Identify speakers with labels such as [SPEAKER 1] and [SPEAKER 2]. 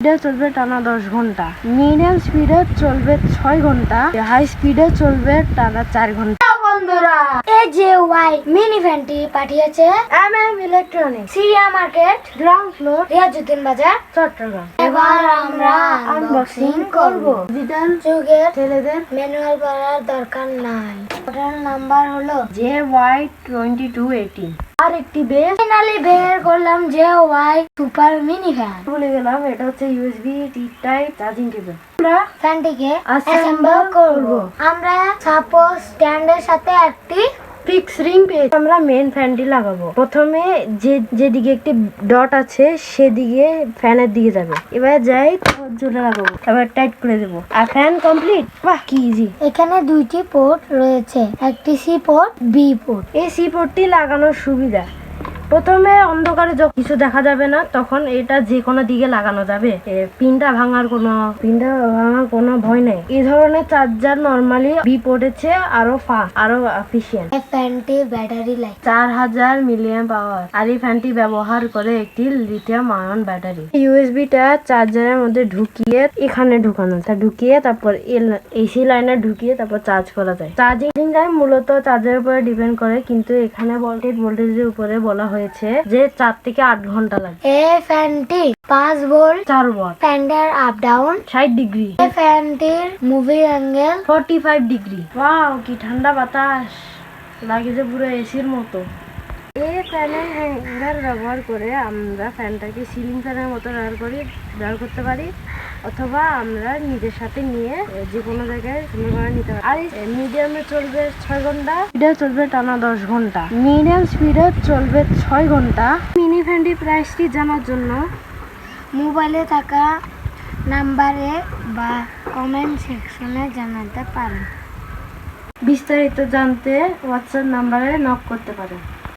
[SPEAKER 1] স্পিডে চলবে টানা 10 ঘন্টা, মিডিয়াম স্পিডে চলবে 6 ঘন্টা, হাই স্পিডে চলবে টানা 4 ঘন্টা।
[SPEAKER 2] বন্ধুরা, এই যে ওয়াই মিনি ফ্যানটি পাঠিয়েছে
[SPEAKER 1] M.M electronics,
[SPEAKER 2] Syria market,
[SPEAKER 1] ground floor,
[SPEAKER 2] Riazuddin বাজার,
[SPEAKER 1] চট্টগ্রাম।
[SPEAKER 2] এবার আমরা আনবক্সিং করব।
[SPEAKER 1] ডিজিটাল
[SPEAKER 2] যুগের
[SPEAKER 1] ছেলেদের
[SPEAKER 2] ম্যানুয়াল পড়ার দরকার নাই। মডেল নাম্বার হলো
[SPEAKER 1] JY2218। আর একটি বেশ
[SPEAKER 2] ফাইনালি বের করলাম যে ওয়াই সুপার মিনি ফ্যান।
[SPEAKER 1] ভুলে গেলাম, এটা হচ্ছে USB T type charging cable. আমরা
[SPEAKER 2] ফ্যানটিকে
[SPEAKER 1] Assemble
[SPEAKER 2] অ্যাসেম্বল করব। আমরা সাপোজ স্ট্যান্ডের সাথে একটি
[SPEAKER 1] ফিক্স রিং পেয়ে আমরা মেন ফ্যানটি লাগাবো। প্রথমে যেদিকে একটি ডট আছে সেদিকে ফ্যানের দিকে যাবে, এবার যাই জোরে লাগাবো, এবার টাইট করে দেবো আর ফ্যান কমপ্লিট। বাহ, কি ইজি।
[SPEAKER 2] এখানে দুইটি পোর্ট রয়েছে, একটি সি পোর্ট, বি পোর্ট।
[SPEAKER 1] এই সি পোর্টটি লাগানোর সুবিধা, প্রথমে অন্ধকারে যখন কিছু দেখা যাবে না তখন এটা যে কোনো দিকে লাগানো যাবে। পিনটা ভাঙার কোনো ভয় নেই। এই ধরনের চার্জার নরমালি বি পোর্টের চেয়ে আরো ফাস্ট, আরো এফিশিয়েন্ট।
[SPEAKER 2] এই ফ্যানটি ব্যাটারি লাইফ
[SPEAKER 1] 4000 মিলিঅ্যাম্প পাওয়ার, আর এই ফ্যানটি ব্যবহার করে একটি লিথিয়াম আয়ন ব্যাটারি। ইউএসবি টা চার্জারের মধ্যে ঢুকিয়ে এখানে ঢুকানো, ঢুকিয়ে তারপর এসি লাইনে ঢুকিয়ে তারপর চার্জ করা যায়। চার্জিং টাইম মূলত চার্জারের উপরে ডিপেন্ড করে, কিন্তু এখানে ভোল্টেজের উপরে বলা হয়েছে যে 4 থেকে 8 ঘন্টা লাগে।
[SPEAKER 2] এই ফ্যানটি 5 ভোল্ট,
[SPEAKER 1] 4 ওয়াট।
[SPEAKER 2] ফ্যানের আপ ডাউন
[SPEAKER 1] 60 ডিগ্রি।
[SPEAKER 2] এই ফ্যানটির মুভি অ্যাঙ্গেল
[SPEAKER 1] 45 ডিগ্রি। ওয়াও, কি ঠান্ডা বাতাস লাগে যে পুরো এসির মতো। এই ফ্যানের হ্যাঙ্গার ব্যবহার করে আমরা ফ্যানটাকে সিলিং ফ্যানের মতো ব্যবহার করতে পারি, অথবা আমরা নিজের সাথে নিয়ে যে কোনো জায়গায় সুন্দর করে নিতে পারি। আর মিডিয়ামে চলবে 6 ঘন্টা, স্পিডে চলবে টানা 10 ঘন্টা, মিডিয়াম স্পিডে চলবে 6 ঘন্টা। মিনি ফ্যানটি প্রাইসটি জানার জন্য
[SPEAKER 2] মোবাইলে থাকা নাম্বারে বা কমেন্ট সেকশনে জানাতে পারেন।
[SPEAKER 1] বিস্তারিত জানতে হোয়াটসঅ্যাপ নাম্বারে নক করতে পারেন।